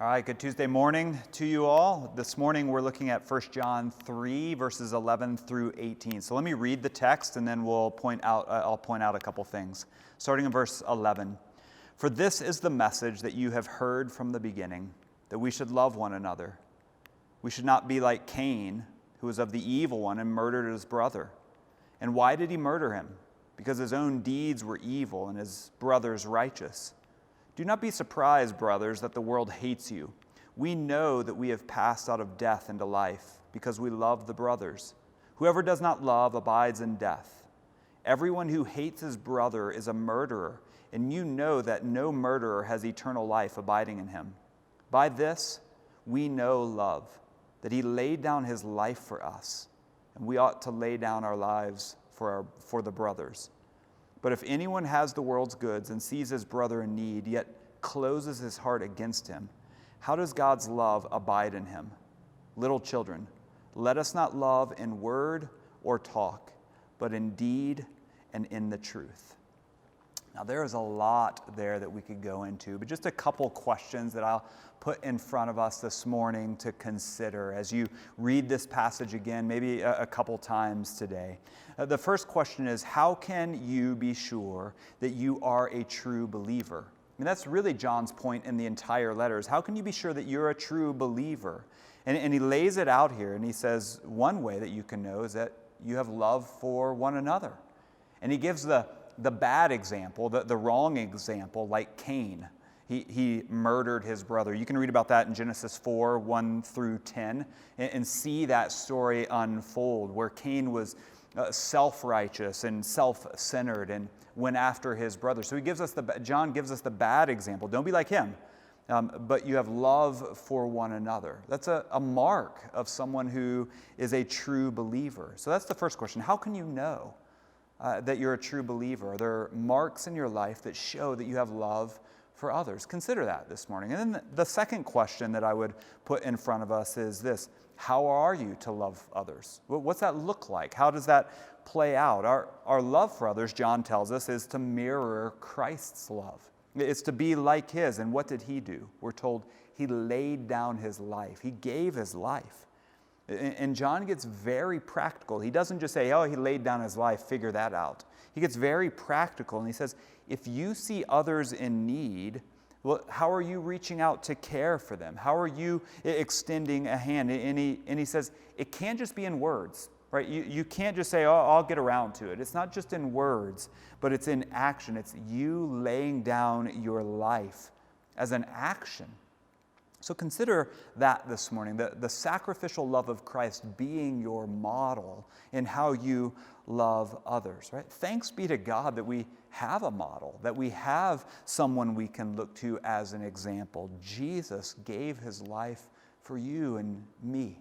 All right, good Tuesday morning to you all. This morning we're looking at 1 John 3, verses 11 through 18. So let me read the text and then I'll point out a couple things. Starting in verse 11. For this is the message that you have heard from the beginning, that we should love one another. We should not be like Cain, who was of the evil one and murdered his brother. And why did he murder him? Because his own deeds were evil and his brother's righteous. Do not be surprised, brothers, that the world hates you. We know that we have passed out of death into life because we love the brothers. Whoever does not love abides in death. Everyone who hates his brother is a murderer, and you know that no murderer has eternal life abiding in him. By this we know love, that he laid down his life for us, and we ought to lay down our lives for the brothers. But if anyone has the world's goods and sees his brother in need, yet closes his heart against him, how does God's love abide in him? Little children, let us not love in word or talk, but in deed and in the truth. Now, there is a lot there that we could go into, but just a couple questions that I'll put in front of us this morning to consider as you read this passage again, maybe a couple times today. The first question is, how can you be sure that you are a true believer? I mean, that's really John's point in the entire letter, is how can you be sure that you're a true believer? And he lays it out here, and he says one way that you can know is that you have love for one another. And he gives the bad example, the wrong example, like Cain. He murdered his brother. You can read about that in Genesis 4, 1 through 10, and see that story unfold, where Cain was self-righteous and self-centered and went after his brother. So John gives us the bad example. Don't be like him, but you have love for one another. That's a mark of someone who is a true believer. So that's the first question. How can you know that you're a true believer? Are there marks in your life that show that you have love for others? Consider that this morning. And then the second question that I would put in front of us is this: how are you to love others? What's that look like? How does that play out? Our love for others, John tells us, is to mirror Christ's love. It's to be like his. And what did he do? We're told he laid down his life. He gave his life. And John gets very practical. He doesn't just say, he laid down his life, figure that out. He gets very practical, and he says, if you see others in need, well, how are you reaching out to care for them? How are you extending a hand? And he says, it can't just be in words, right? You can't just say, I'll get around to it. It's not just in words, but it's in action. It's you laying down your life as an action. So consider that this morning, the sacrificial love of Christ being your model in how you love others, right? Thanks be to God that we have a model, that we have someone we can look to as an example. Jesus gave his life for you and me.